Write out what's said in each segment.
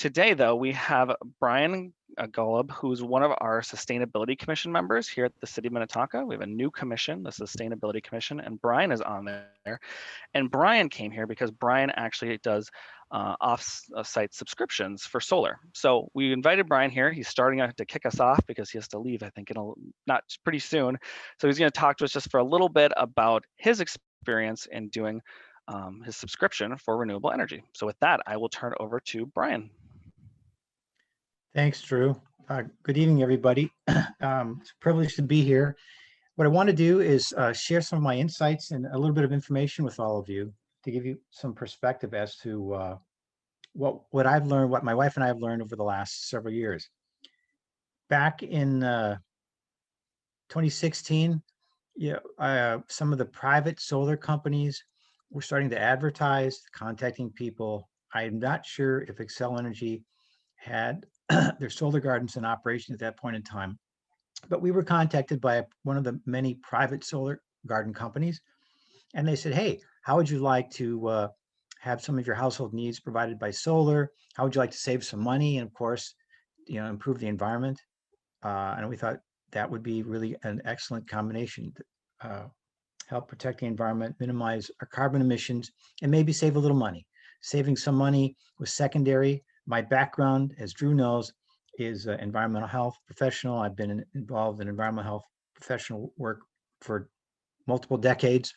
today, though, we have Brian Golub, who's one of our Sustainability Commission members here at the City of Minnetonka. We have a new commission, the Sustainability Commission, and Brian is on there. And Brian came here because Brian actually does off-site subscriptions for solar. So we invited Brian here. He's starting to kick us off because he has to leave, I think, not pretty soon. So he's going to talk to us just for a little bit about his experience in doing his subscription for renewable energy. So with that, I will turn it over to Brian. Thanks, Drew. Good evening, everybody. It's a privilege to be here. What I want to do is share some of my insights and a little bit of information with all of you to give you some perspective as to what I've learned, what my wife and I have learned over the last several years. Back in 2016, some of the private solar companies were starting to advertise, contacting people. I'm not sure if Xcel Energy had their solar gardens in operation at that point in time, but we were contacted by one of the many private solar garden companies, and they said, hey, how would you like to have some of your household needs provided by solar? How would you like to save some money and, of course, improve the environment? And we thought that would be really an excellent combination. Help protect the environment, minimize our carbon emissions, and maybe save a little money. Saving some money was secondary. My background, as Drew knows, is environmental health professional. I've been involved in environmental health professional work for multiple decades.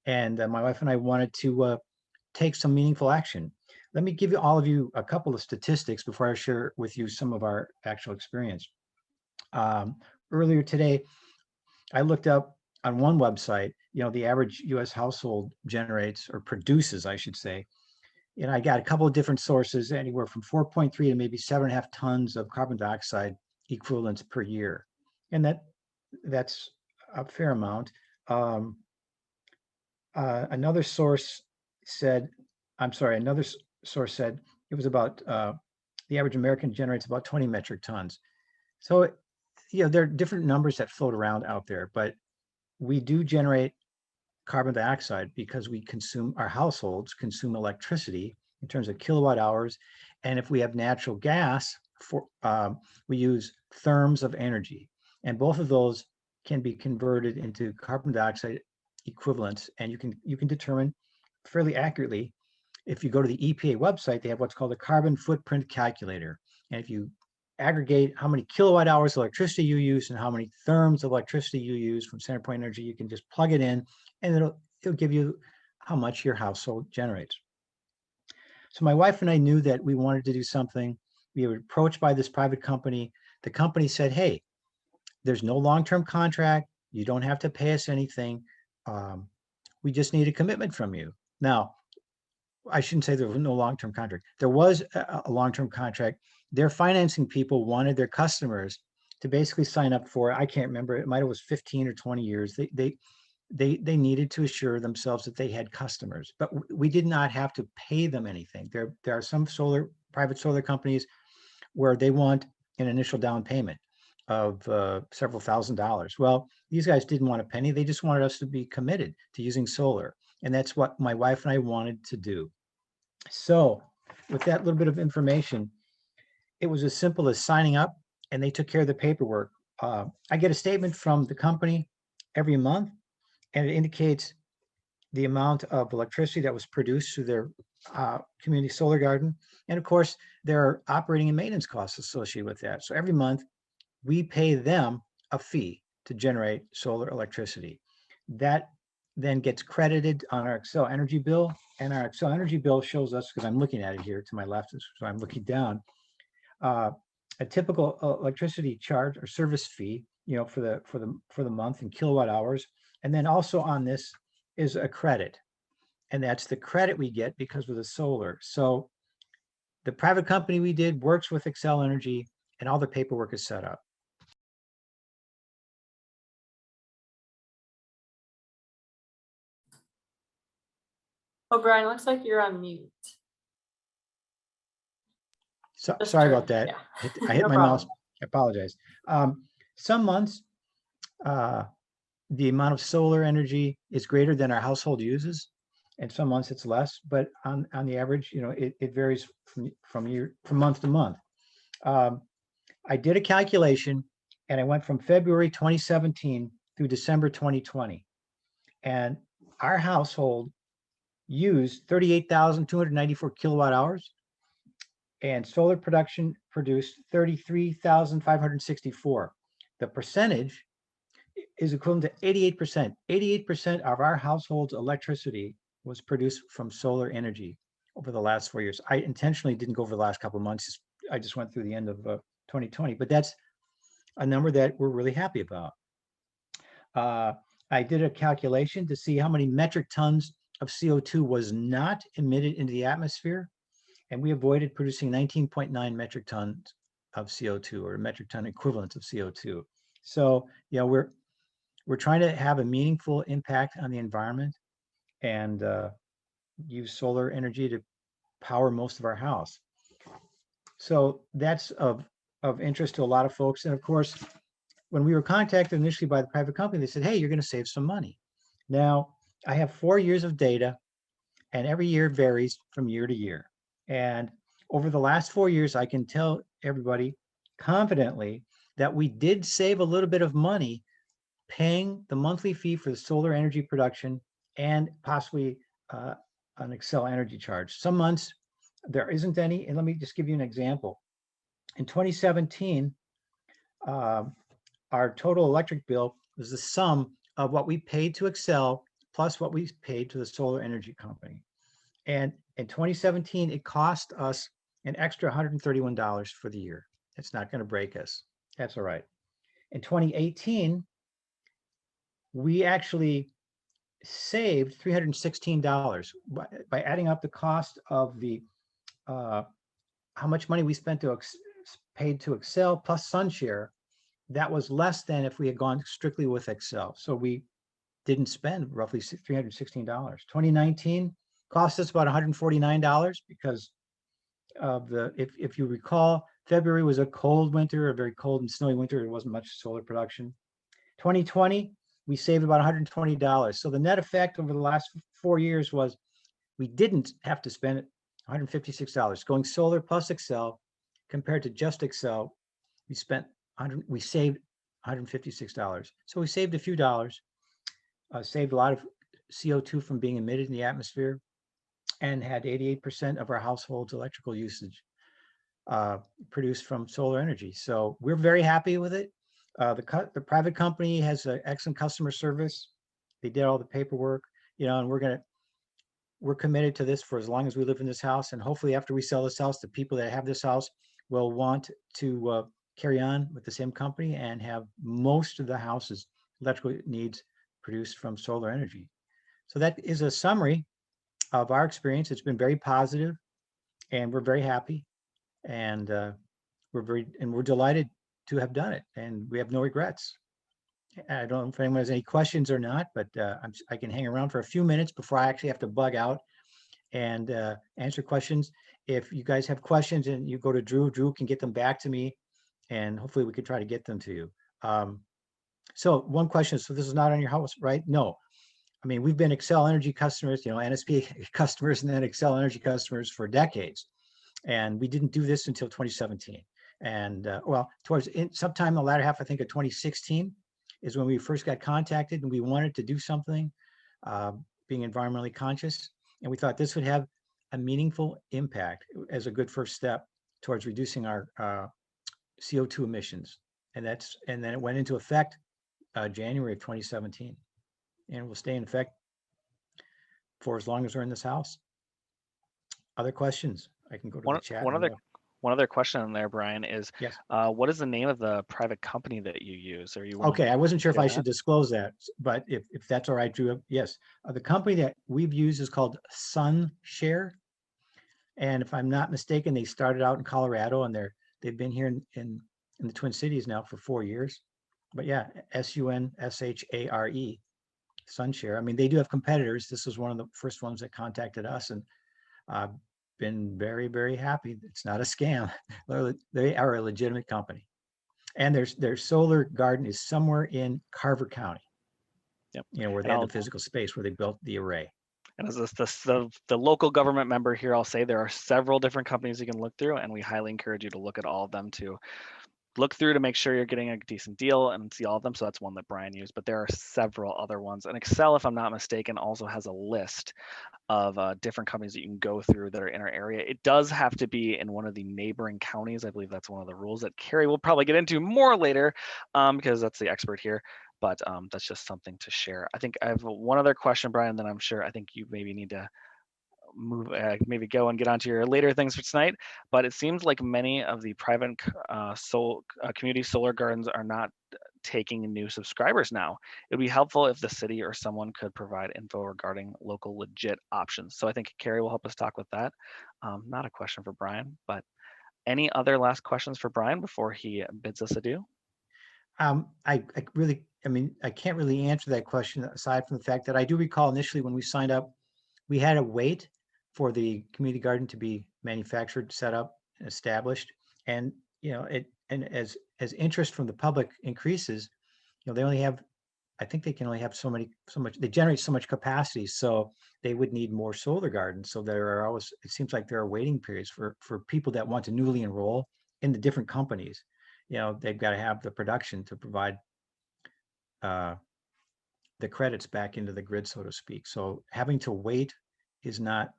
And my wife and I wanted to take some meaningful action. Let me give all of you a couple of statistics before I share with you some of our actual experience. Earlier today, I looked up on one website, the average US household generates or produces, I should say, I got a couple of different sources, anywhere from 4.3 to maybe 7.5 tons of carbon dioxide equivalents per year. And that's a fair amount. Another source said it was about, the average American generates about 20 metric tons. So, there are different numbers that float around out there, but we do generate carbon dioxide because our households consume electricity in terms of kilowatt hours. And if we have natural gas, we use therms of energy. And both of those can be converted into carbon dioxide equivalents. And you can determine fairly accurately. If you go to the EPA website, they have what's called a carbon footprint calculator. And if you aggregate how many kilowatt hours of electricity you use and how many therms of electricity you use from CenterPoint Energy, you can just plug it in and it'll give you how much your household generates. So my wife and I knew that we wanted to do something. We were approached by this private company. The company said, hey, there's no long-term contract. You don't have to pay us anything. We just need a commitment from you. Now, I shouldn't say there was no long-term contract. There was a long-term contract. Their financing people wanted their customers to basically sign up for, I can't remember, it might have was 15 or 20 years. They needed to assure themselves that they had customers, but we did not have to pay them anything. There are some private solar companies where they want an initial down payment of several $1,000s. Well, these guys didn't want a penny. They just wanted us to be committed to using solar. And that's what my wife and I wanted to do. So with that little bit of information, it was as simple as signing up, and they took care of the paperwork. I get a statement from the company every month, and it indicates the amount of electricity that was produced through their community solar garden. And of course, there are operating and maintenance costs associated with that. So every month, we pay them a fee to generate solar electricity. That then gets credited on our Xcel Energy bill. And our Xcel Energy bill shows us, because I'm looking at it here to my left, so I'm looking down, a typical electricity charge or service fee, for the month in kilowatt hours. And then also on this is a credit. And that's the credit we get because of the solar. So the private company we did works with Xcel Energy, and all the paperwork is set up. Oh, Brian, looks like you're on mute. So, sorry about that. Yeah. I hit my mouse. I apologize. Some months, the amount of solar energy is greater than our household uses. and some months it's less, but on the average, it varies from month to month. I did a calculation, and I went from February 2017 through December 2020, and our household used 38,294 kilowatt hours, and solar production produced 33,564. The percentage is equivalent to 88%. 88% of our household's electricity was produced from solar energy over the last 4 years. I intentionally didn't go over the last couple of months. I just went through the end of 2020, but that's a number that we're really happy about. I did a calculation to see how many metric tons of CO2 was not emitted into the atmosphere, and we avoided producing 19.9 metric tons of CO2, or metric ton equivalents of CO2. So, we're trying to have a meaningful impact on the environment, and use solar energy to power most of our house. So that's of interest to a lot of folks. And of course, when we were contacted initially by the private company, they said, hey, you're going to save some money. Now, I have 4 years of data, and every year varies from year to year. And over the last 4 years, I can tell everybody confidently that we did save a little bit of money paying the monthly fee for the solar energy production, and possibly an Xcel energy charge. Some months there isn't any. And let me just give you an example. In 2017, our total electric bill was the sum of what we paid to Xcel plus what we paid to the solar energy company. And in 2017, it cost us an extra $131 for the year. It's not going to break us. That's all right. In 2018, we actually saved $316 by adding up the cost of the how much money we spent paid to Xcel plus SunShare. That was less than if we had gone strictly with Xcel. So we didn't spend roughly $316. 2019 cost us about $149 because of if you recall, February was a cold winter, a very cold and snowy winter. There wasn't much solar production. 2020, we saved about $120. So the net effect over the last 4 years was we didn't have to spend $156 going solar plus Xcel compared to just Xcel. We saved $156. So we saved a few dollars, saved a lot of CO2 from being emitted in the atmosphere, and had 88% of our household's electrical usage produced from solar energy. So we're very happy with it. The private company has an excellent customer service. They did all the paperwork, and we're committed to this for as long as we live in this house. And hopefully after we sell this house, the people that have this house will want to carry on with the same company and have most of the house's electrical needs produced from solar energy. So that is a summary of our experience. It's been very positive, and we're very happy, and we're delighted to have done it, and we have no regrets. I don't know if anyone has any questions or not, but I can hang around for a few minutes before I actually have to bug out and answer questions. If you guys have questions and you go to Drew can get them back to me, and hopefully we could try to get them to you. So one question, so this is not on your house, right? No. I mean, we've been Xcel Energy customers, NSP customers, and then Xcel Energy customers for decades. And we didn't do this until 2017. And sometime in the latter half, I think, of 2016 is when we first got contacted, and we wanted to do something, being environmentally conscious. And we thought this would have a meaningful impact as a good first step towards reducing our CO2 emissions. And then it went into effect January of 2017, and will stay in effect for as long as we're in this house. Other questions? I can go to the chat. One other question in there, Brian, is yes. What is the name of the private company that you use? Are you okay? I wasn't sure if I should disclose that, but if that's all right, Drew. Yes, the company that we've used is called SunShare, and if I'm not mistaken, they started out in Colorado, and they've been here in the Twin Cities now for 4 years. But yeah, SunShare, SunShare. I mean, they do have competitors. This was one of the first ones that contacted us, and been very, very happy. It's not a scam. They are a legitimate company, and their solar garden is somewhere in Carver County. Yep. Where they had the physical space where they built the array. And as the local government member here, I'll say there are several different companies you can look through, and we highly encourage you to look at all of them to look through to make sure you're getting a decent deal and see all of them. So that's one that Brian used, but there are several other ones. And Xcel, if I'm not mistaken, also has a list of different companies that you can go through that are in our area. It does have to be in one of the neighboring counties. I believe that's one of the rules that Carrie will probably get into more later because that's the expert here. But that's just something to share. I think I have one other question, Brian, then I'm sure I think you maybe need to move, maybe go and get onto your later things for tonight. But it seems like many of the private community solar gardens are not taking new subscribers now. It would be helpful if the city or someone could provide info regarding local legit options. So I think Carrie will help us talk with that. Not a question for Brian, but any other last questions for Brian before he bids us adieu? I mean, I can't really answer that question aside from the fact that I do recall initially when we signed up, we had to wait for the community garden to be manufactured, set up, and established. And, as interest from the public increases, they only have, I think they can only have so much, they generate so much capacity. So they would need more solar gardens. So there are always, it seems like there are waiting periods for people that want to newly enroll in the different companies. They've got to have the production to provide the credits back into the grid, so to speak. So having to wait is not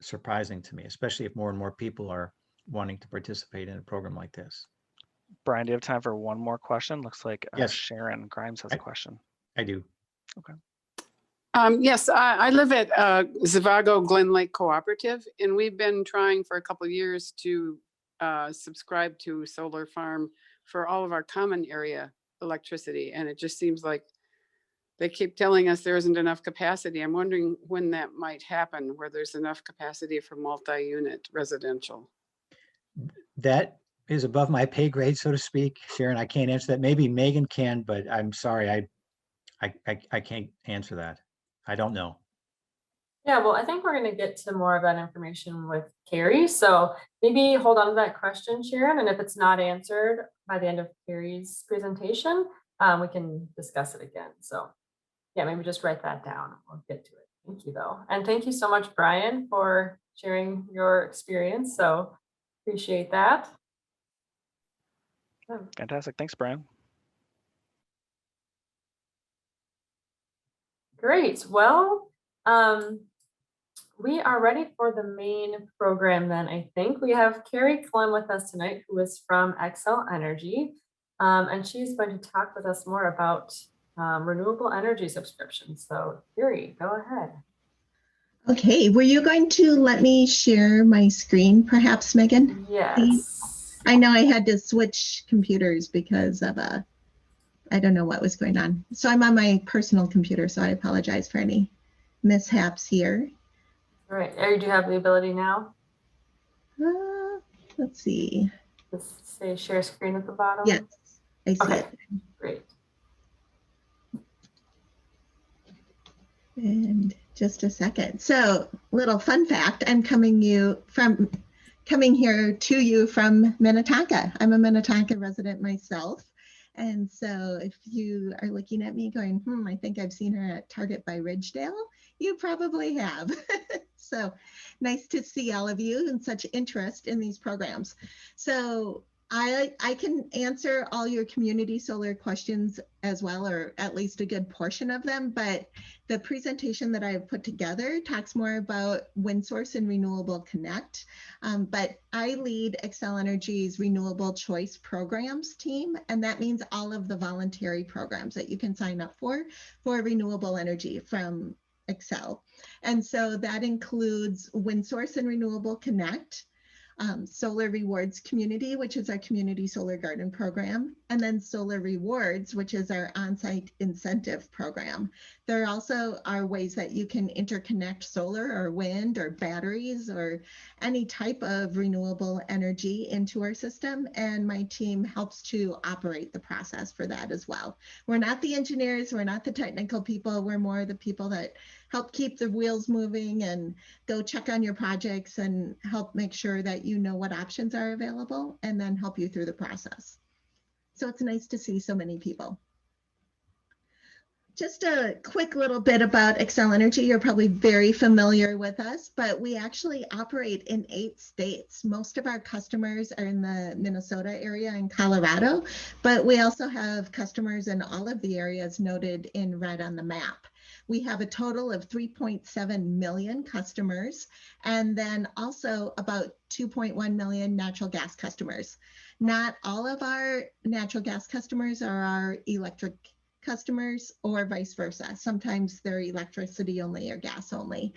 surprising to me, especially if more and more people are wanting to participate in a program like this. Brian, do you have time for one more question? Looks like Yes. Sharon Grimes has a question. I do. Okay. Yes, I live at Zavago Glen Lake Cooperative, and we've been trying for a couple of years to subscribe to solar farm for all of our common area electricity. And it just seems like they keep telling us there isn't enough capacity. I'm wondering when that might happen, where there's enough capacity for multi-unit residential. That is above my pay grade, so to speak. Sharon, I can't answer that. Maybe Megan can, but I'm sorry, I can't answer that. I don't know. Yeah, well, I think we're going to get to more of that information with Carrie. So maybe hold on to that question, Sharon. And if it's not answered by the end of Carrie's presentation, we can discuss it again. So yeah, maybe just write that down. We'll get to it. Thank you, though. And thank you so much, Brian, for sharing your experience. So appreciate that. Fantastic. Thanks, Brian. Great. Well, we are ready for the main program then. I think we have Carrie Clem with us tonight, who is from Xcel Energy. And she's going to talk with us more about renewable energy subscriptions. So Carrie, go ahead. Okay, were you going to let me share my screen perhaps, Megan? Yes. I know I had to switch computers because of I don't know what was going on. So I'm on my personal computer, so I apologize for any mishaps here. All right, do you have the ability now? Let's see. Just say share screen at the bottom. Yes, I see it. Great. And just a second. So, little fun fact, I'm coming here to you from Minnetonka. I'm a Minnetonka resident myself. And so if you are looking at me going, I think I've seen her at Target by Ridgedale, you probably have. So nice to see all of you and such interest in these programs. So I can answer all your community solar questions as well, or at least a good portion of them, but the presentation that I've put together talks more about wind source and Renewable Connect. But I lead Xcel Energy's Renewable Choice Programs team, and that means all of the voluntary programs that you can sign up for renewable energy from Xcel. And so that includes Wind Source and Renewable Connect, Solar Rewards Community, which is our community solar garden program, and then Solar Rewards, which is our on-site incentive program. There also are ways that you can interconnect solar or wind or batteries or any type of renewable energy into our system, and my team helps to operate the process for that as well. We're not the engineers, we're not the technical people, we're more the people that help keep the wheels moving and go check on your projects and help make sure that you know what options are available and then help you through the process. So it's nice to see so many people. Just a quick little bit about Xcel Energy. You're probably very familiar with us, but we actually operate in 8 states. Most of our customers are in the Minnesota area and Colorado, but we also have customers in all of the areas noted in red on the map. We have a total of 3.7 million customers, and then also about 2.1 million natural gas customers. Not all of our natural gas customers are our electric customers or vice versa. Sometimes they're electricity only or gas only.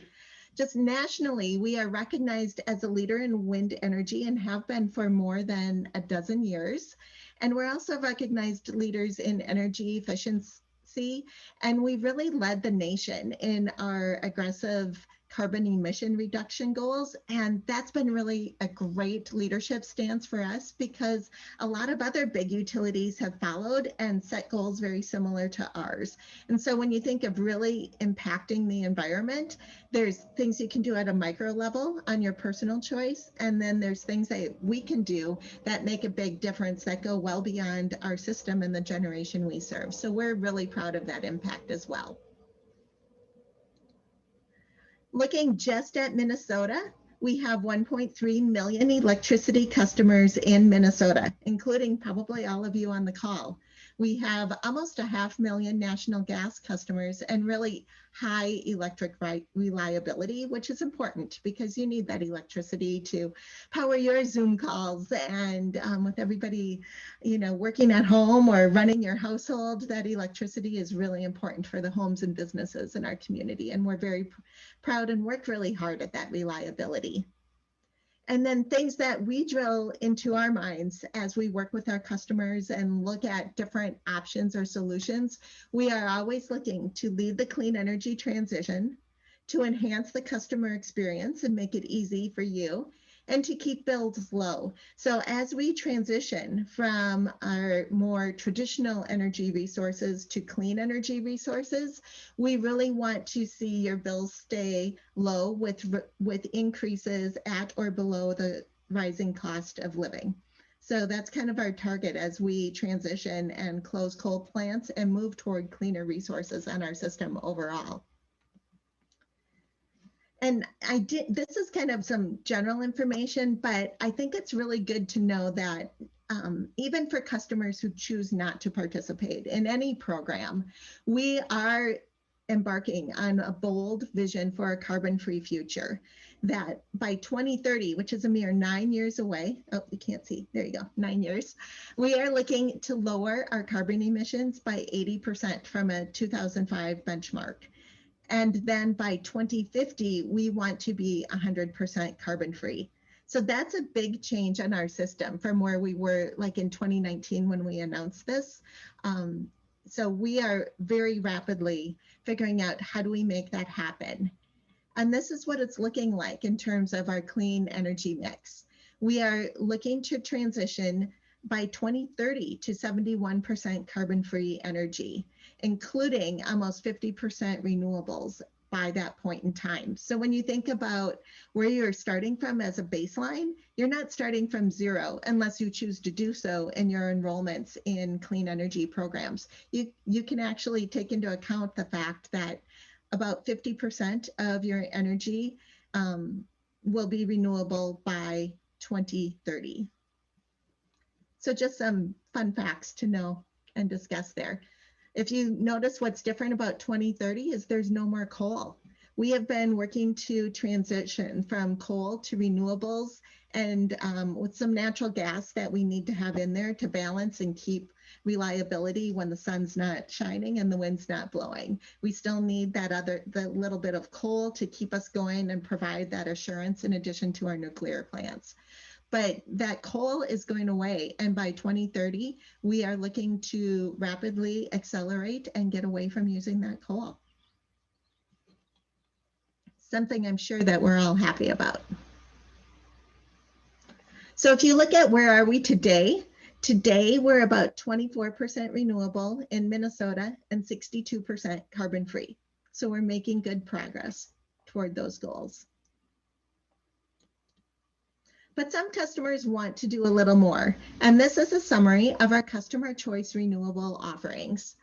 Just nationally, we are recognized as a leader in wind energy and have been for more than a dozen years. And we're also recognized leaders in energy efficiency. And we really led the nation in our aggressive carbon emission reduction goals. And that's been really a great leadership stance for us because a lot of other big utilities have followed and set goals very similar to ours. And so when you think of really impacting the environment, there's things you can do at a micro level on your personal choice. And then there's things that we can do that make a big difference that go well beyond our system and the generation we serve. So we're really proud of that impact as well. Looking just at Minnesota, we have 1.3 million electricity customers in Minnesota, including probably all of you on the call. We have almost 500,000 national gas customers and really high electric reliability, which is important because you need that electricity to power your Zoom calls. And with everybody, working at home or running your household, that electricity is really important for the homes and businesses in our community. And we're very proud and work really hard at that reliability. And then things that we drill into our minds as we work with our customers and look at different options or solutions, we are always looking to lead the clean energy transition, to enhance the customer experience and make it easy for you, and to keep bills low. So as we transition from our more traditional energy resources to clean energy resources, we really want to see your bills stay low with increases at or below the rising cost of living. So that's kind of our target as we transition and close coal plants and move toward cleaner resources on our system overall. And this is kind of some general information, but I think it's really good to know that even for customers who choose not to participate in any program, we are embarking on a bold vision for a carbon-free future that by 2030, which is a mere 9 years away, oh, you can't see, there you go, 9 years, we are looking to lower our carbon emissions by 80% from a 2005 benchmark. And then by 2050, we want to be 100% carbon free. So that's a big change on our system from where we were like in 2019 when we announced this. So we are very rapidly figuring out how do we make that happen. And this is what it's looking like in terms of our clean energy mix. We are looking to transition by 2030 to 71% carbon-free energy, including almost 50% renewables by that point in time. So when you think about where you're starting from as a baseline, you're not starting from zero unless you choose to do so in your enrollments in clean energy programs. You can actually take into account the fact that about 50% of your energy will be renewable by 2030. So just some fun facts to know and discuss there. If you notice what's different about 2030 is there's no more coal. We have been working to transition from coal to renewables and with some natural gas that we need to have in there to balance and keep reliability when the sun's not shining and the wind's not blowing. We still need the little bit of coal to keep us going and provide that assurance in addition to our nuclear plants. But that coal is going away. And by 2030, we are looking to rapidly accelerate and get away from using that coal. Something I'm sure that we're all happy about. So if you look at where are we today, we're about 24% renewable in Minnesota and 62% carbon free. So we're making good progress toward those goals. But some customers want to do a little more. And this is a summary of our customer choice renewable offerings.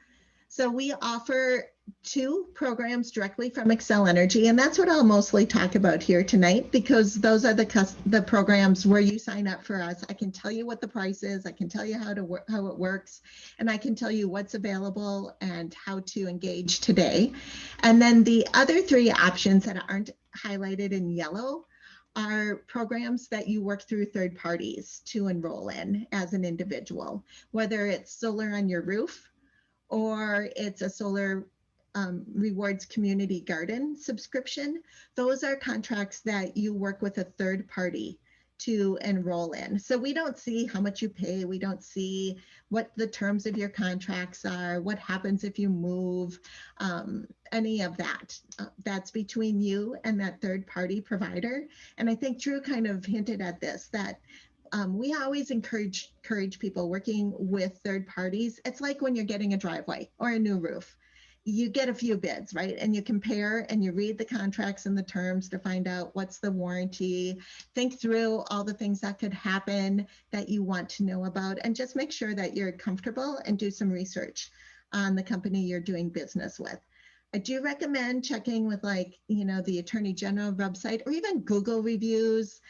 So we offer 2 programs directly from Xcel Energy, and that's what I'll mostly talk about here tonight, because those are the programs where you sign up for us. I can tell you what the price is, I can tell you how it works, and I can tell you what's available and how to engage today. And then the other 3 options that aren't highlighted in yellow are programs that you work through third parties to enroll in as an individual, whether it's solar on your roof, or it's a solar rewards community garden subscription. Those are contracts that you work with a third party to enroll in. So we don't see how much you pay. We don't see what the terms of your contracts are, what happens if you move, any of that. That's between you and that third party provider. And I think Drew kind of hinted at this, that we always encourage people working with third parties. It's like when you're getting a driveway or a new roof. You get a few bids, right? And you compare and you read the contracts and the terms to find out what's the warranty, think through all the things that could happen that you want to know about, and just make sure that you're comfortable and do some research on the company you're doing business with. I do recommend checking with, like, the Attorney General website, or even Google reviews.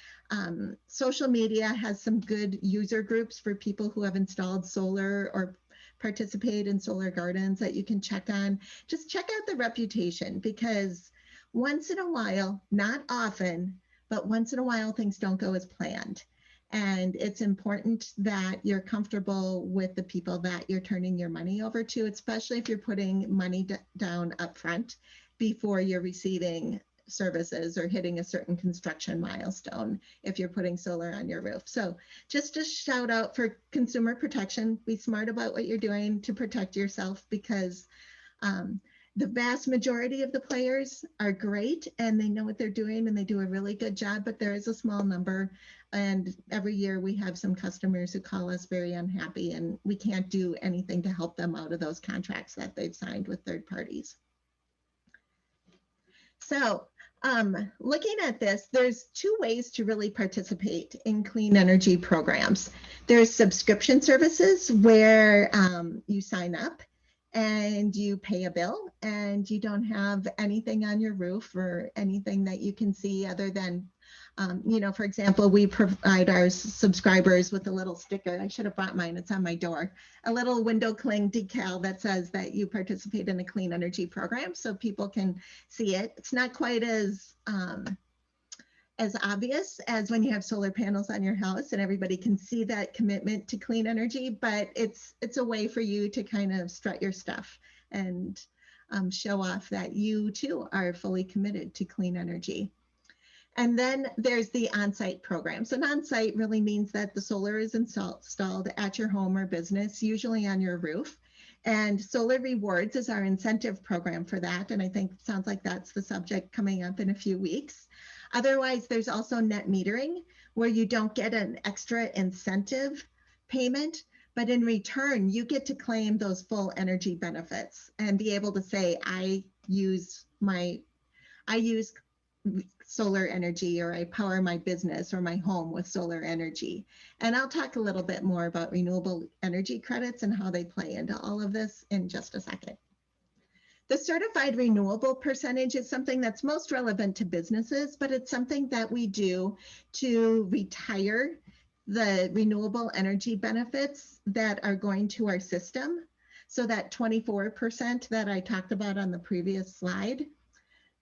Social media has some good user groups for people who have installed solar or participate in solar gardens that you can check on. Just check out the reputation, because once in a while, not often, but once in a while, things don't go as planned. And it's important that you're comfortable with the people that you're turning your money over to, especially if you're putting money down up front before you're receiving services or hitting a certain construction milestone if you're putting solar on your roof. So just a shout out for consumer protection. Be smart about what you're doing to protect yourself, because the vast majority of the players are great and they know what they're doing and they do a really good job, but there is a small number. And every year we have some customers who call us very unhappy, and we can't do anything to help them out of those contracts that they've signed with third parties. So looking at this, there's 2 ways to really participate in clean energy programs. There's subscription services where you sign up and you pay a bill and you don't have anything on your roof or anything that you can see other than, for example, we provide our subscribers with a little sticker. I should have brought mine, it's on my door, a little window cling decal that says that you participate in a clean energy program, so people can see it. It's not quite as obvious as when you have solar panels on your house and everybody can see that commitment to clean energy, but it's a way for you to kind of strut your stuff and show off that you too are fully committed to clean energy. And then there's the on-site program. So an on-site really means that the solar is installed at your home or business, usually on your roof. And Solar Rewards is our incentive program for that. And I think it sounds like that's the subject coming up in a few weeks. Otherwise, there's also net metering, where you don't get an extra incentive payment, but in return, you get to claim those full energy benefits and be able to say, I use solar energy, or I power my business or my home with solar energy. And I'll talk a little bit more about renewable energy credits and how they play into all of this in just a second. The certified renewable percentage is something that's most relevant to businesses, but it's something that we do to retire the renewable energy benefits that are going to our system. So that 24% that I talked about on the previous slide,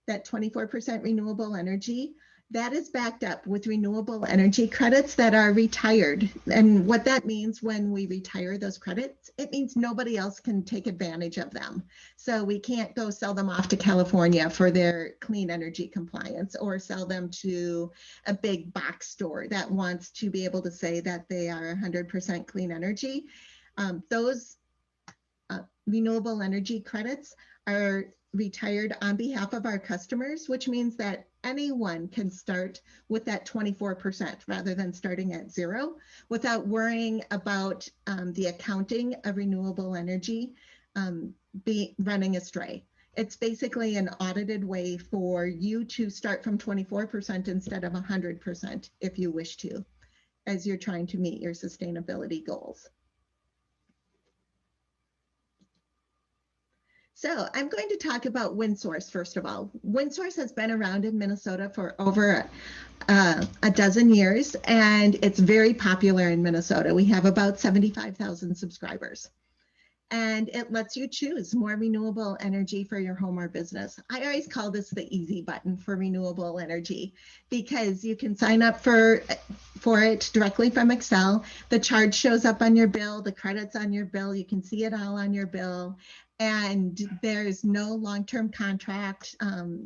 that 24% renewable energy, that is backed up with renewable energy credits that are retired. And what that means when we retire those credits, it means nobody else can take advantage of them. So we can't go sell them off to California for their clean energy compliance, or sell them to a big box store that wants to be able to say that they are 100% clean energy. Those renewable energy credits are retired on behalf of our customers, which means that anyone can start with that 24% rather than starting at 0, without worrying about the accounting of renewable energy running astray. It's basically an audited way for you to start from 24% instead of 100% if you wish to, as you're trying to meet your sustainability goals. So I'm going to talk about WindSource first of all. WindSource has been around in Minnesota for over a dozen years, and it's very popular in Minnesota. We have about 75,000 subscribers. And it lets you choose more renewable energy for your home or business. I always call this the easy button for renewable energy because you can sign up for it directly from Xcel. The charge shows up on your bill, the credits on your bill, you can see it all on your bill. And there's no long-term contract.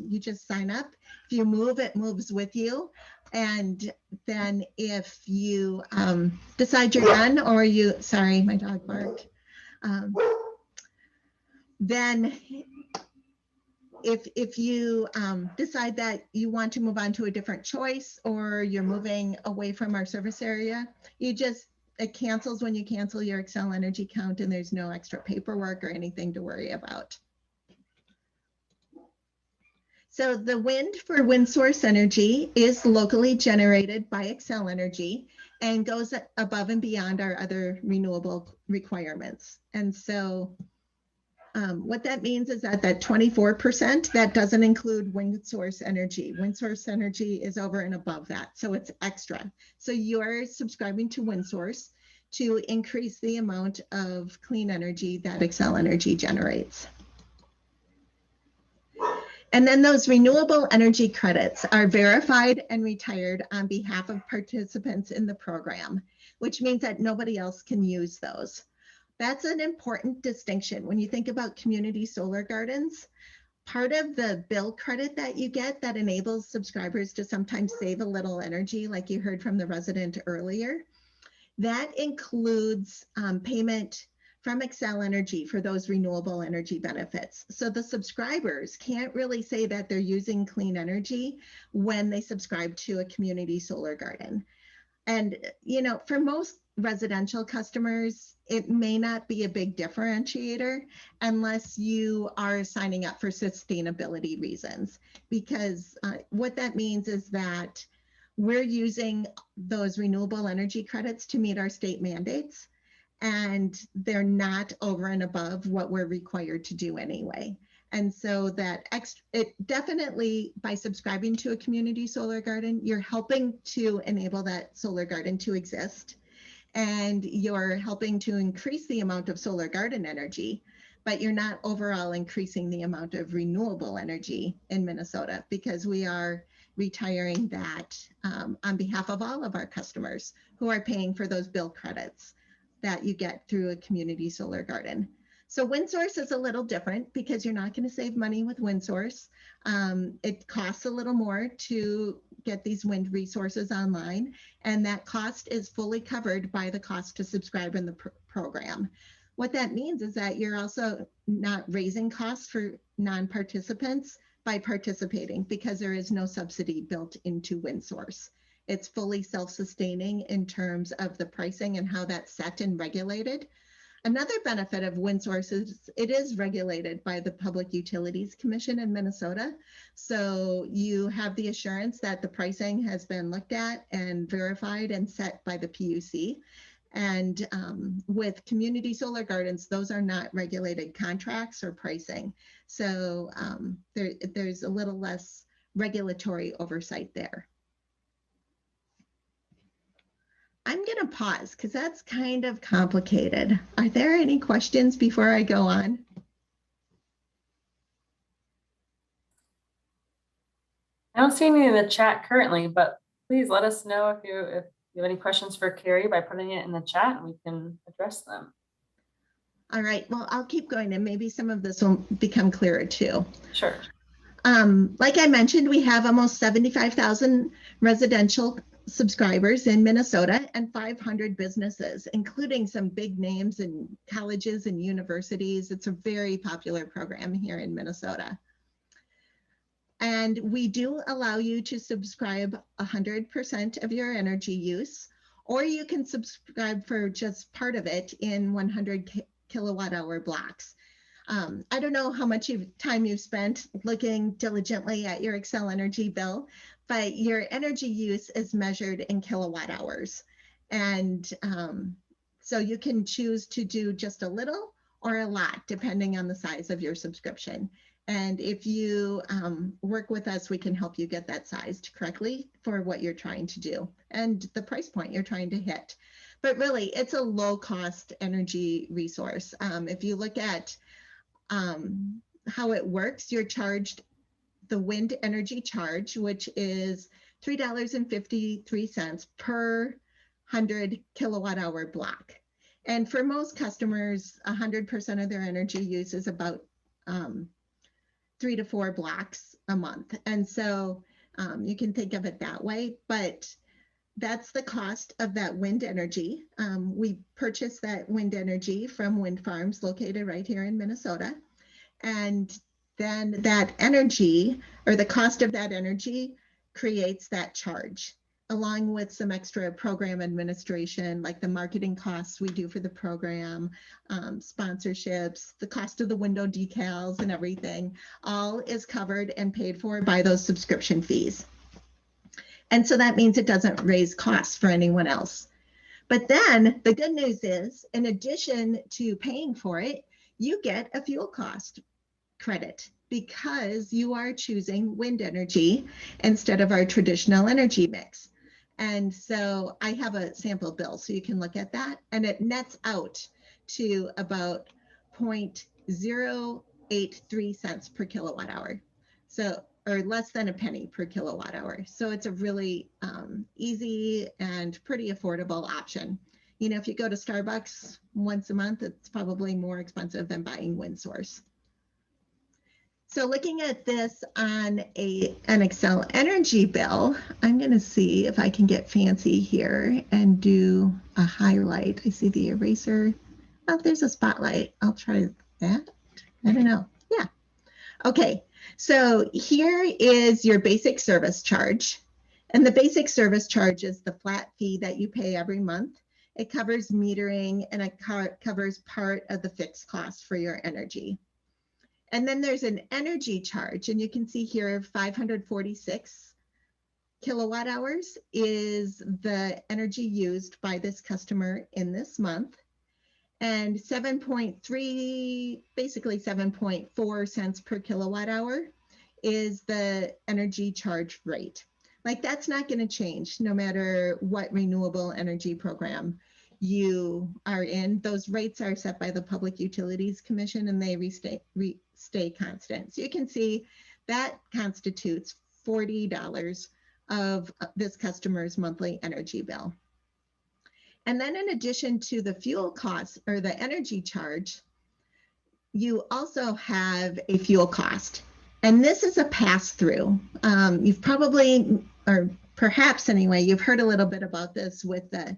You just sign up. If you move, it moves with you. And then if you decide you're done or you, sorry, my dog barked. Then if you decide that you want to move on to a different choice or you're moving away from our service area, it cancels when you cancel your Xcel Energy account, and there's no extra paperwork or anything to worry about. So the wind for WindSource Energy is locally generated by Xcel Energy and goes above and beyond our other renewable requirements. And so what that means is that 24%, that doesn't include WindSource Energy. WindSource Energy is over and above that, so it's extra. So you're subscribing to WindSource to increase the amount of clean energy that Xcel Energy generates. And then those renewable energy credits are verified and retired on behalf of participants in the program, which means that nobody else can use those. That's an important distinction. When you think about community solar gardens, part of the bill credit that you get that enables subscribers to sometimes save a little energy, like you heard from the resident earlier, that includes payment from Xcel Energy for those renewable energy benefits. So the subscribers can't really say that they're using clean energy when they subscribe to a community solar garden. And, you know, for most residential customers, it may not be a big differentiator unless you are signing up for sustainability reasons, because what that means is that we're using those renewable energy credits to meet our state mandates, and they're not over and above what we're required to do anyway. And so that it definitely, by subscribing to a community solar garden, you're helping to enable that solar garden to exist. And you're helping to increase the amount of solar garden energy, but you're not overall increasing the amount of renewable energy in Minnesota, because we are retiring that on behalf of all of our customers who are paying for those bill credits that you get through a community solar garden. So WindSource is a little different because you're not going to save money with WindSource. It costs a little more to get these wind resources online, and that cost is fully covered by the cost to subscribe in the program. What that means is that you're also not raising costs for non-participants by participating, because there is no subsidy built into WindSource. It's fully self-sustaining in terms of the pricing and how that's set and regulated. Another benefit of WindSource is it is regulated by the Public Utilities Commission in Minnesota. So you have the assurance that the pricing has been looked at and verified and set by the PUC. And with community solar gardens, those are not regulated contracts or pricing. So there's a little less regulatory oversight there. I'm going to pause because that's kind of complicated. Are there any questions before I go on? I don't see any in the chat currently, but please let us know if you have any questions for Carrie by putting it in the chat, and we can address them. All right, well, I'll keep going and maybe some of this will become clearer too. Sure. Like I mentioned, we have almost 75,000 residential subscribers in Minnesota and 500 businesses, including some big names in colleges and universities. It's a very popular program here in Minnesota. And we do allow you to subscribe 100% of your energy use, or you can subscribe for just part of it in 100 kilowatt hour blocks. I don't know how much time you've spent looking diligently at your Xcel Energy bill, but your energy use is measured in kilowatt hours. And so you can choose to do just a little or a lot, depending on the size of your subscription. And if you work with us, we can help you get that sized correctly for what you're trying to do and the price point you're trying to hit. But really, it's a low cost energy resource. If you look at how it works, you're charged the wind energy charge, which is $3.53 per 100 kilowatt hour block. And for most customers, 100% of their energy use is about 3 to 4 blocks a month. And so you can think of it that way, but that's the cost of that wind energy. We purchase that wind energy from wind farms located right here in Minnesota. And then that energy, or the cost of that energy, creates that charge, along with some extra program administration, like the marketing costs we do for the program, sponsorships, the cost of the window decals and everything, all is covered and paid for by those subscription fees. And so that means it doesn't raise costs for anyone else. But then the good news is, in addition to paying for it, you get a fuel cost credit because you are choosing wind energy instead of our traditional energy mix. And so I have a sample bill so you can look at that, and it nets out to about 0.083 cents per kilowatt hour. So, or less than a penny per kilowatt hour. So it's a really easy and pretty affordable option. You know, if you go to Starbucks once a month, it's probably more expensive than buying WindSource. So looking at this on an Xcel energy bill, I'm going to see if I can get fancy here and do a highlight. I see the eraser. Oh, there's a spotlight. I'll try that. I don't know. Yeah. Okay. So here is your basic service charge. And the basic service charge is the flat fee that you pay every month. It covers metering and it covers part of the fixed cost for your energy. And then there's an energy charge, and you can see here 546 kilowatt hours is the energy used by this customer in this month. And 7.3, basically 7.4 cents per kilowatt hour is the energy charge rate. Like, that's not going to change no matter what renewable energy program you are in. Those rates are set by the Public Utilities Commission, and they stay constant. So you can see that constitutes $40 of this customer's monthly energy bill. And then in addition to the fuel costs or the energy charge, you also have a fuel cost. And this is a pass-through. You've probably, or perhaps anyway, you've heard a little bit about this with the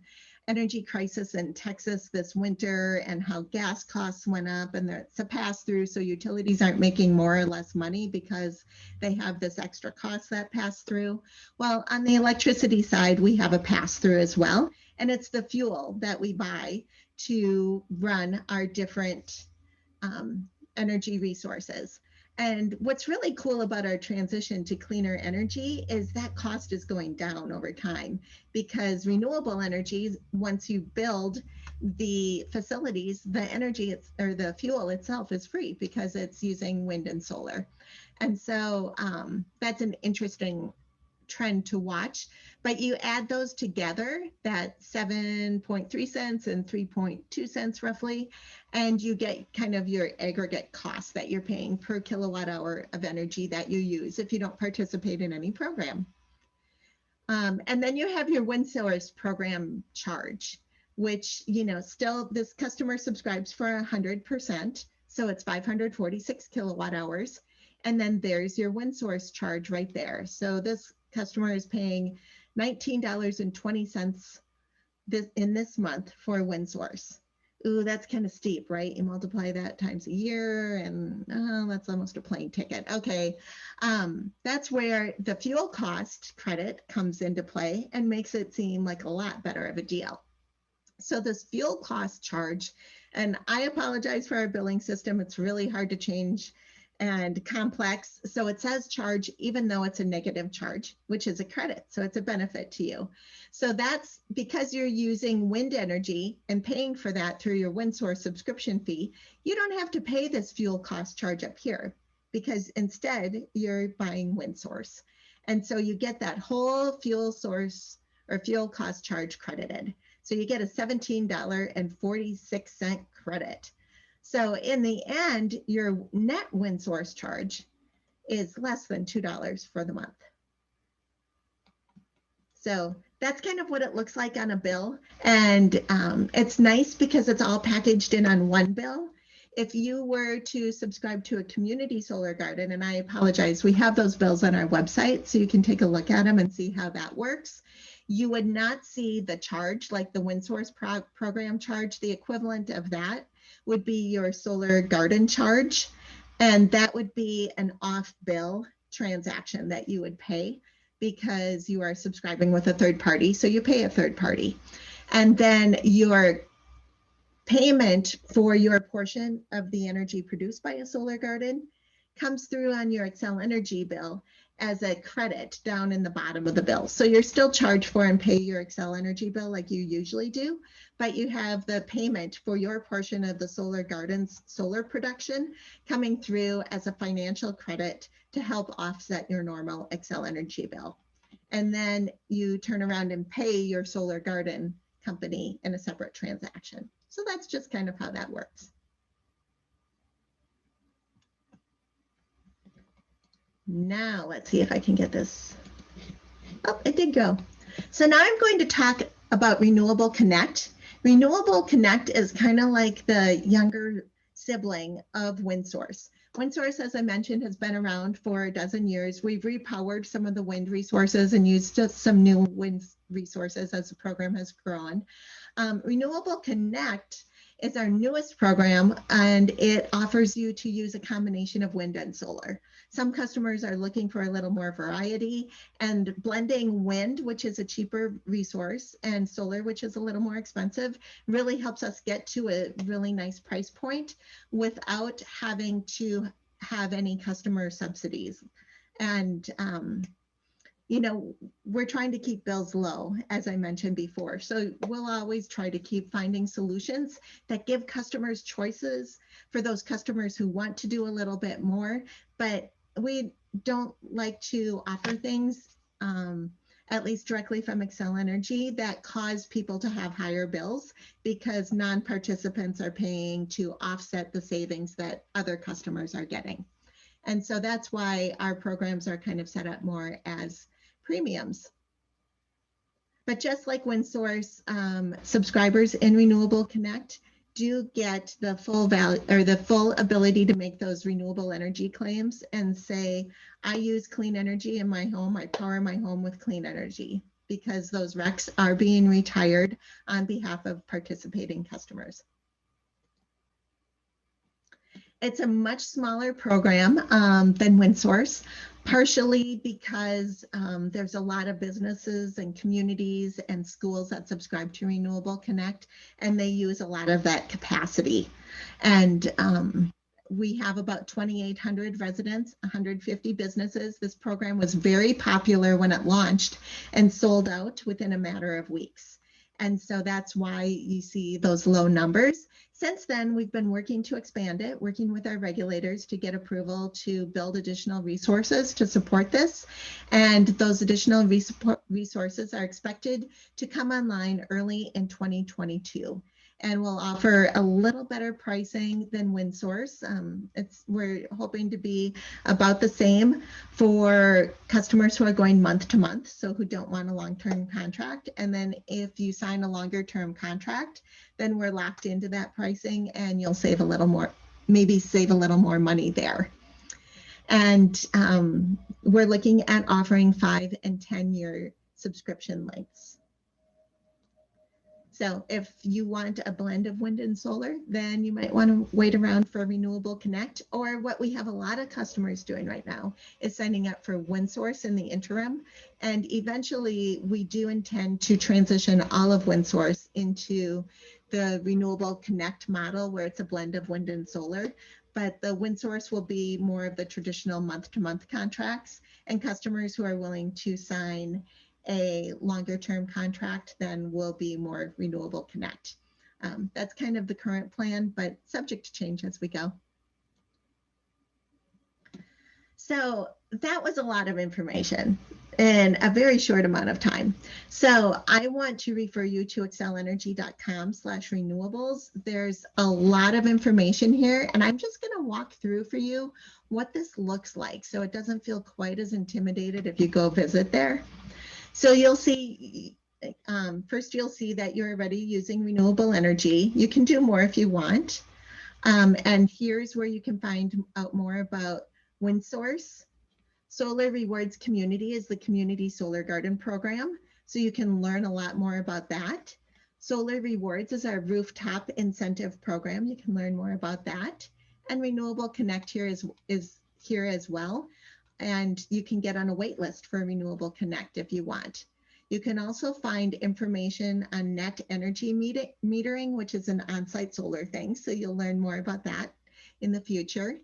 energy crisis in Texas this winter and how gas costs went up, and it's a pass-through, so utilities aren't making more or less money because they have this extra cost that pass through. Well, on the electricity side, we have a pass-through as well, and it's the fuel that we buy to run our different energy resources. And what's really cool about our transition to cleaner energy is that cost is going down over time, because renewable energy, once you build the facilities, the energy or the fuel itself is free because it's using wind and solar. And so that's an interesting trend to watch. But you add those together, that 7.3 cents and 3.2 cents roughly, and you get kind of your aggregate cost that you're paying per kilowatt hour of energy that you use if you don't participate in any program. And then you have your WindSource program charge, which, you know, still this customer subscribes for 100%. So it's 546 kilowatt hours. And then there's your WindSource charge right there. So this customer is paying $19.20 in this month for WindSource. Ooh, that's kind of steep, right? You multiply that times a year, and that's almost a plane ticket. Okay, that's where the fuel cost credit comes into play and makes it seem like a lot better of a deal. So this fuel cost charge, and I apologize for our billing system. It's really hard to change and complex. So it says charge, even though it's a negative charge, which is a credit. So it's a benefit to you. So that's because you're using wind energy and paying for that through your WindSource subscription fee. You don't have to pay this fuel cost charge up here because instead you're buying WindSource. And so you get that whole fuel source or fuel cost charge credited. So you get a $17.46 credit. So in the end, your net WindSource charge is less than $2 for the month. So that's kind of what it looks like on a bill. And it's nice because it's all packaged in on one bill. If you were to subscribe to a community solar garden, and I apologize, we have those bills on our website, so you can take a look at them and see how that works. You would not see the charge like the WindSource program charge. The equivalent of that would be your solar garden charge. And that would be an off bill transaction that you would pay because you are subscribing with a third party. So you pay a third party. And then your payment for your portion of the energy produced by a solar garden comes through on your Xcel Energy bill as a credit down in the bottom of the bill. So you're still charged for and pay your Xcel Energy bill like you usually do, but you have the payment for your portion of the solar garden's solar production coming through as a financial credit to help offset your normal Xcel Energy bill. And then you turn around and pay your solar garden company in a separate transaction. So that's just kind of how that works. Now let's see if I can get this. Oh, it did go. So now I'm going to talk about Renewable Connect. Renewable Connect is kind of like the younger sibling of WindSource. WindSource, as I mentioned, has been around for a dozen years. We've repowered some of the wind resources and used just some new wind resources as the program has grown. Renewable Connect is our newest program, and it offers you to use a combination of wind and solar. Some customers are looking for a little more variety, and blending wind, which is a cheaper resource, and solar, which is a little more expensive, really helps us get to a really nice price point without having to have any customer subsidies. And you know, we're trying to keep bills low, as I mentioned before. So we'll always try to keep finding solutions that give customers choices for those customers who want to do a little bit more, but we don't like to offer things, at least directly from Xcel Energy, that cause people to have higher bills because non-participants are paying to offset the savings that other customers are getting. And so that's why our programs are kind of set up more as premiums. But just like WindSource, subscribers in Renewable Connect do get the full value or the full ability to make those renewable energy claims and say, I use clean energy in my home, I power my home with clean energy, because those RECs are being retired on behalf of participating customers. It's a much smaller program than WindSource, partially because there's a lot of businesses and communities and schools that subscribe to Renewable Connect, and they use a lot of that capacity. And we have about 2,800 residents, 150 businesses. This program was very popular when it launched and sold out within a matter of weeks. And so that's why you see those low numbers. Since then, we've been working to expand it, working with our regulators to get approval to build additional resources to support this. And those additional resources are expected to come online early in 2022. And we'll offer a little better pricing than WindSource. We're hoping to be about the same for customers who are going month to month, so who don't want a long-term contract. And then if you sign a longer-term contract, then we're locked into that pricing and you'll save a little more, maybe save a little more money there. And we're looking at offering 5 and 10-year subscription lengths. So if you want a blend of wind and solar, then you might want to wait around for Renewable Connect, or what we have a lot of customers doing right now is signing up for WindSource in the interim. And eventually we do intend to transition all of WindSource into the Renewable Connect model where it's a blend of wind and solar, but the wind source will be more of the traditional month-to-month contracts, and customers who are willing to sign a longer term contract then will be more Renewable Connect. That's kind of the current plan, but subject to change as we go. So that was a lot of information in a very short amount of time. So I want to refer you to xcelenergy.com/renewables. There's a lot of information here, and I'm just going to walk through for you what this looks like so it doesn't feel quite as intimidated if you go visit there. So you'll see, first you'll see that you're already using renewable energy. You can do more if you want. And here's where you can find out more about WindSource. Solar Rewards Community is the Community Solar Garden program, so you can learn a lot more about that. Solar Rewards is our rooftop incentive program. You can learn more about that. And Renewable Connect here is here as well. And you can get on a wait list for Renewable Connect if you want. You can also find information on net energy metering, which is an on-site solar thing. So you'll learn more about that in the future.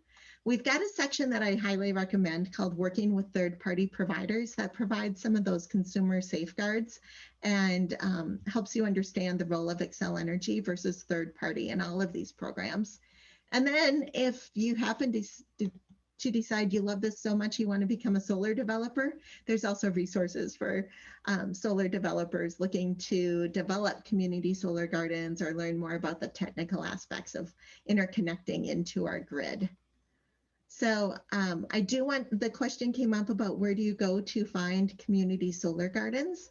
We've got a section that I highly recommend called Working with Third-Party Providers that provides some of those consumer safeguards and helps you understand the role of Xcel Energy versus third-party in all of these programs. And then if you happen to decide you love this so much you want to become a solar developer, there's also resources for solar developers looking to develop community solar gardens or learn more about the technical aspects of interconnecting into our grid. So I do want, the question came up about where do you go to find community solar gardens?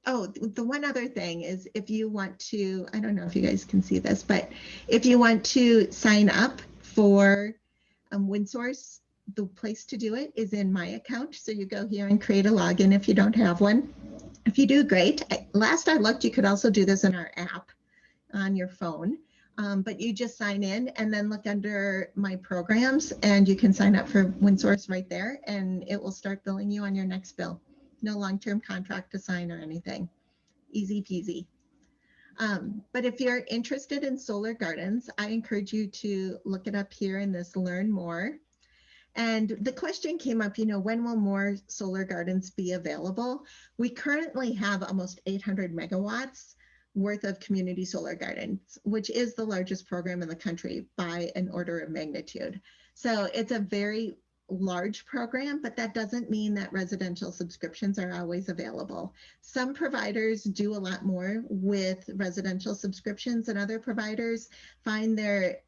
Oh, the one other thing is if you want to, I don't know if you guys can see this, but if you want to sign up for WindSource, the place to do it is in my account. So you go here and create a login if you don't have one. If you do, great. Last I looked, you could also do this in our app on your phone. But you just sign in and then look under my programs and you can sign up for WindSource right there and it will start billing you on your next bill. No long-term contract to sign or anything. Easy peasy. But if you're interested in solar gardens, I encourage you to look it up here in this Learn More. And the question came up, you know, when will more solar gardens be available? We currently have almost 800 megawatts worth of community solar gardens, which is the largest program in the country by an order of magnitude. So it's a very large program, but that doesn't mean that residential subscriptions are always available. Some providers do a lot more with residential subscriptions and other providers find their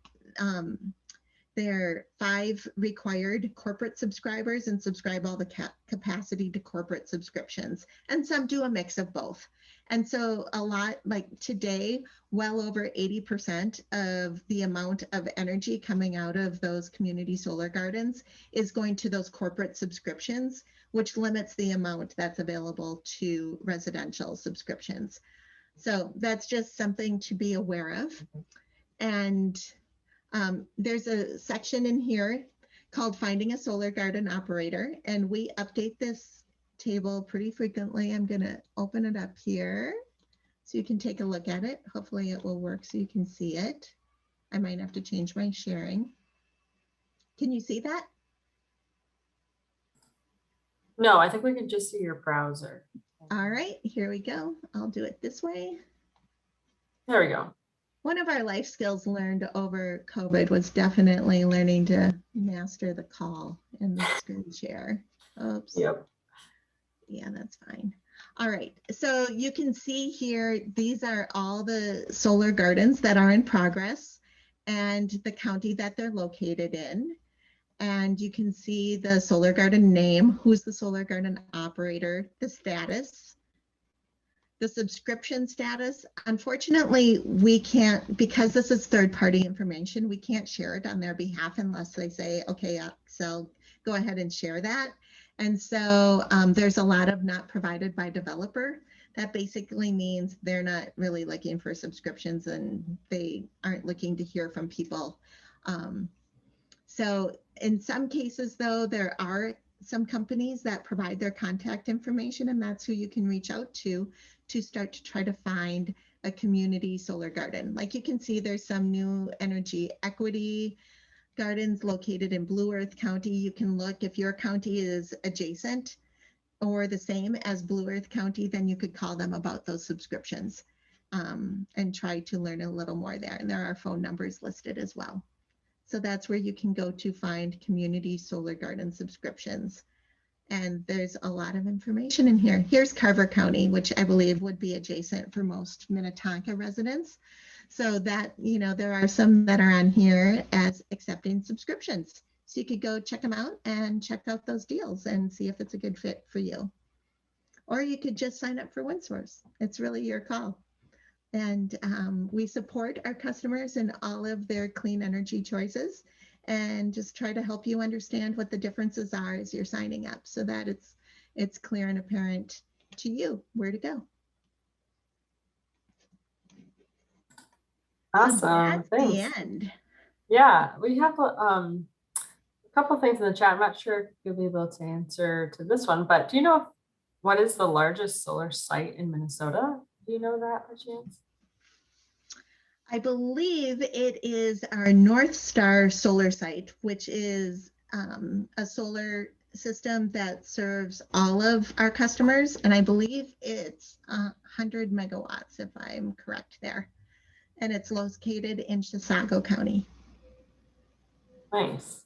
5 required corporate subscribers and subscribe all the capacity to corporate subscriptions. And some do a mix of both. And so a lot, like today, well over 80% of the amount of energy coming out of those community solar gardens is going to those corporate subscriptions, which limits the amount that's available to residential subscriptions. So that's just something to be aware of. And there's a section in here called Finding a Solar Garden Operator, and we update this table pretty frequently. I'm going to open it up here so you can take a look at it. Hopefully it will work so you can see it. I might have to change my sharing. Can you see that? No, I think we can just see your browser. All right, here we go. I'll do it this way. There we go. One of our life skills learned over COVID was definitely learning to master the call and the screen share. Oops. Yep. Yeah, that's fine. All right, so you can see here, these are all the solar gardens that are in progress and the county that they're located in. And you can see the solar garden name, who's the solar garden operator, the status, the subscription status. Unfortunately, we can't, because this is third-party information, we can't share it on their behalf unless they say, okay, Xcel, go ahead and share that. And so there's a lot of not provided by developer. That basically means they're not really looking for subscriptions and they aren't looking to hear from people. So in some cases, though, there are some companies that provide their contact information, and that's who you can reach out to start to try to find a community solar garden. Like you can see there's some new energy equity gardens located in Blue Earth County. You can look if your county is adjacent or the same as Blue Earth County, then you could call them about those subscriptions and try to learn a little more there. And there are phone numbers listed as well. So that's where you can go to find community solar garden subscriptions. And there's a lot of information in here. Here's Carver County, which I believe would be adjacent for most Minnetonka residents. So that, you know, there are some that are on here as accepting subscriptions. So you could go check them out and check out those deals and see if it's a good fit for you. Or you could just sign up for OneSource. It's really your call. And we support our customers in all of their clean energy choices and just try to help you understand what the differences are as you're signing up so that it's clear and apparent to you where to go. Awesome. So that's Thanks. the end. Yeah, we have a couple things in the chat. I'm not sure if you'll be able to answer to this one, but do you know what is the largest solar site in Minnesota? Do you know that by chance? I believe it is our North Star solar site, which is a solar system that serves all of our customers. And I believe it's 100 megawatts, if I'm correct there. And it's located in Chisago County. Nice.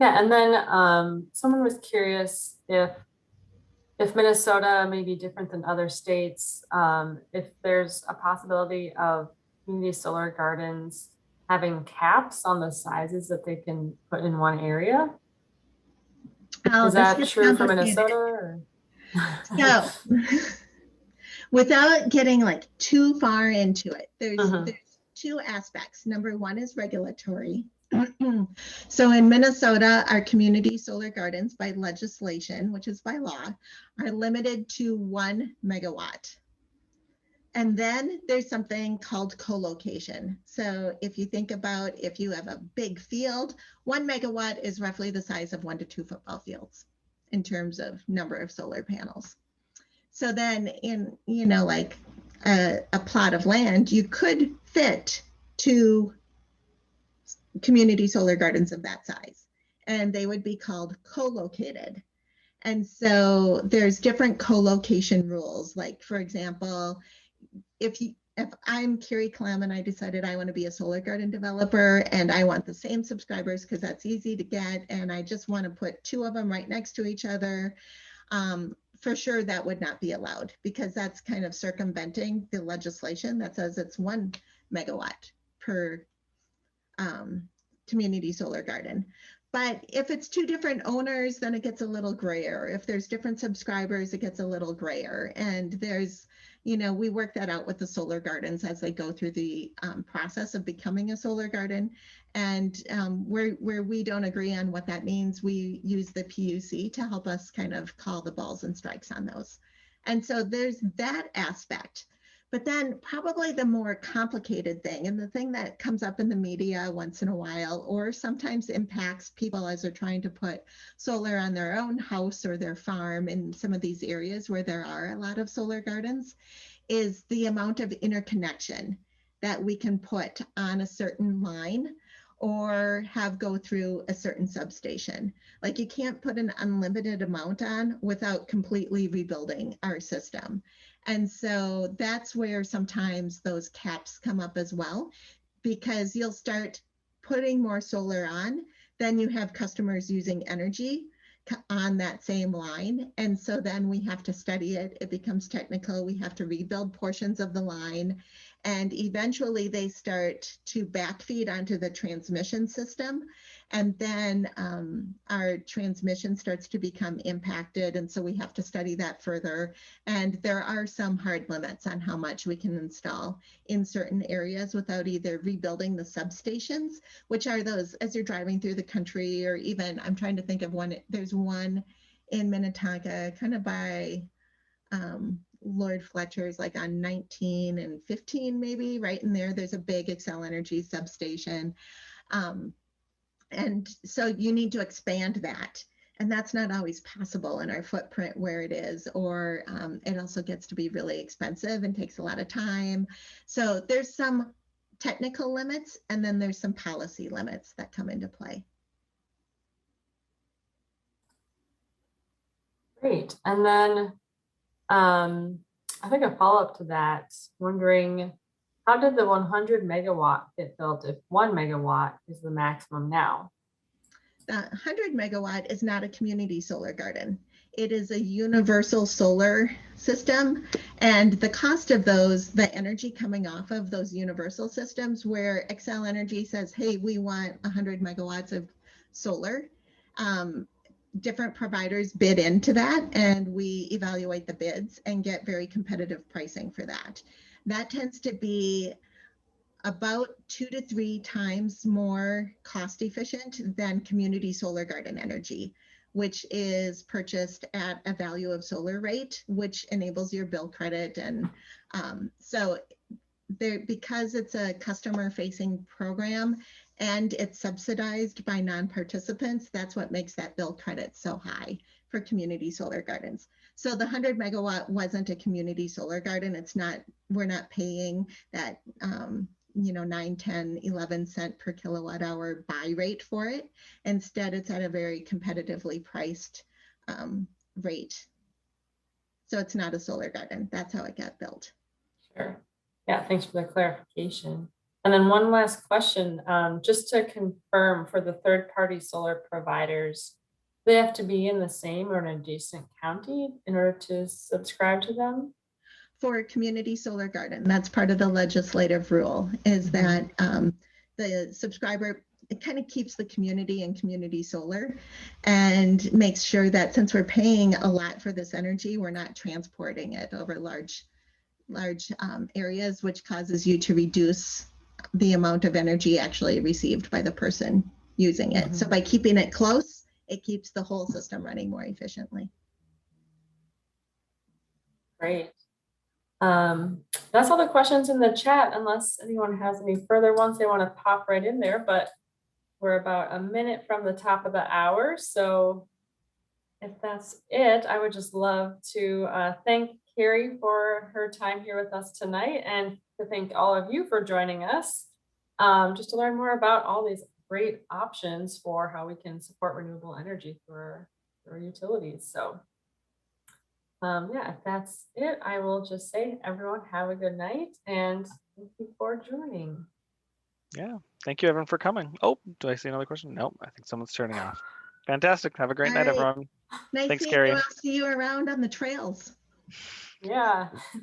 Yeah, and then someone was curious if Minnesota may be different than other states, if there's a possibility of community solar gardens having caps on the sizes that they can put in one area. Oh, is that true for Minnesota? Or? So, without getting like too far into it, there's two aspects. Number one is regulatory. So in Minnesota, our community solar gardens by legislation, which is by law, are limited to 1 megawatt. And then there's something called co-location. So if you think about if you have a big field, 1 megawatt is roughly the size of 1 to 2 football fields in terms of number of solar panels. So then in, you know, like a plot of land, you could fit 2 community solar gardens of that size, and they would be called co-located. And so there's different co-location rules. Like, for example, if I'm Carrie Clem and I decided I want to be a solar garden developer and I want the same subscribers because that's easy to get, and I just want to put 2 of them right next to each other, for sure that would not be allowed because that's kind of circumventing the legislation that says it's 1 megawatt per community solar garden. But if it's 2 different owners, then it gets a little grayer. If there's different subscribers, it gets a little grayer. And there's, you know, we work that out with the solar gardens as they go through the process of becoming a solar garden. And where we don't agree on what that means, we use the PUC to help us kind of call the balls and strikes on those. And so there's that aspect. But then probably the more complicated thing, and the thing that comes up in the media once in a while, or sometimes impacts people as they're trying to put solar on their own house or their farm in some of these areas where there are a lot of solar gardens, is the amount of interconnection that we can put on a certain line or have go through a certain substation. Like you can't put an unlimited amount on without completely rebuilding our system. And so that's where sometimes those caps come up as well, because you'll start putting more solar on, then you have customers using energy on that same line. And so then we have to study it. It becomes technical. We have to rebuild portions of the line. And eventually they start to backfeed onto the transmission system. And then our transmission starts to become impacted. And so we have to study that further. And there are some hard limits on how much we can install in certain areas without either rebuilding the substations, which are those as you're driving through the country, or even I'm trying to think of one. There's one in Minnetonka, kind of by Lord Fletcher's, like on 19 and 15, maybe right in there. There's a big Xcel Energy substation. And so you need to expand that. And that's not always possible in our footprint where it is, or it also gets to be really expensive and takes a lot of time. So there's some technical limits, and then there's some policy limits that come into play. Great. And then I think a follow-up to that, wondering how did the 100 megawatt get built if 1 megawatt is the maximum now? The 100 megawatt is not a community solar garden. It is a universal solar system, and the cost of those, the energy coming off of those universal systems, where Xcel Energy says, hey, we want 100 megawatts of solar, different providers bid into that, and we evaluate the bids and get very competitive pricing for that. That tends to be about 2 to 3 times more cost efficient than community solar garden energy, which is purchased at a value of solar rate, which enables your bill credit. And so there, because it's a customer facing program and it's subsidized by non-participants, that's what makes that bill credit so high for community solar gardens. So the 100 megawatt wasn't a community solar garden. It's not, we're not paying that 9, 10, 11 cent per kilowatt hour buy rate for it. Instead, it's at a very competitively priced rate. So it's not a solar garden. That's how it got built. Sure. Yeah, thanks for the clarification. And then one last question, just to confirm for the third-party solar providers, they have to be in the same or an adjacent county in order to subscribe to them? For a community solar garden, that's part of the legislative rule, is that the subscriber, it kind of keeps the community and community solar and makes sure that since we're paying a lot for this energy, we're not transporting it over large areas, which causes you to reduce the amount of energy actually received by the person using it. So by keeping it close, it keeps the whole system running more efficiently. Great. That's all the questions in the chat, unless anyone has any further ones they want to pop right in there, but we're about a minute from the top of the hour. So if that's it, I would just love to thank Carrie for her time here with us tonight, and to thank all of you for joining us, just to learn more about all these great options for how we can support renewable energy for our utilities. So yeah, if that's it, I will just say, everyone have a good night, and thank you for joining. Yeah, thank you everyone for coming. Oh, do I see another question? Nope, I think someone's turning off. Fantastic. Have a great night, everyone. Nice Thanks, seeing Carrie. you. I'll see you around on the trails. Yeah.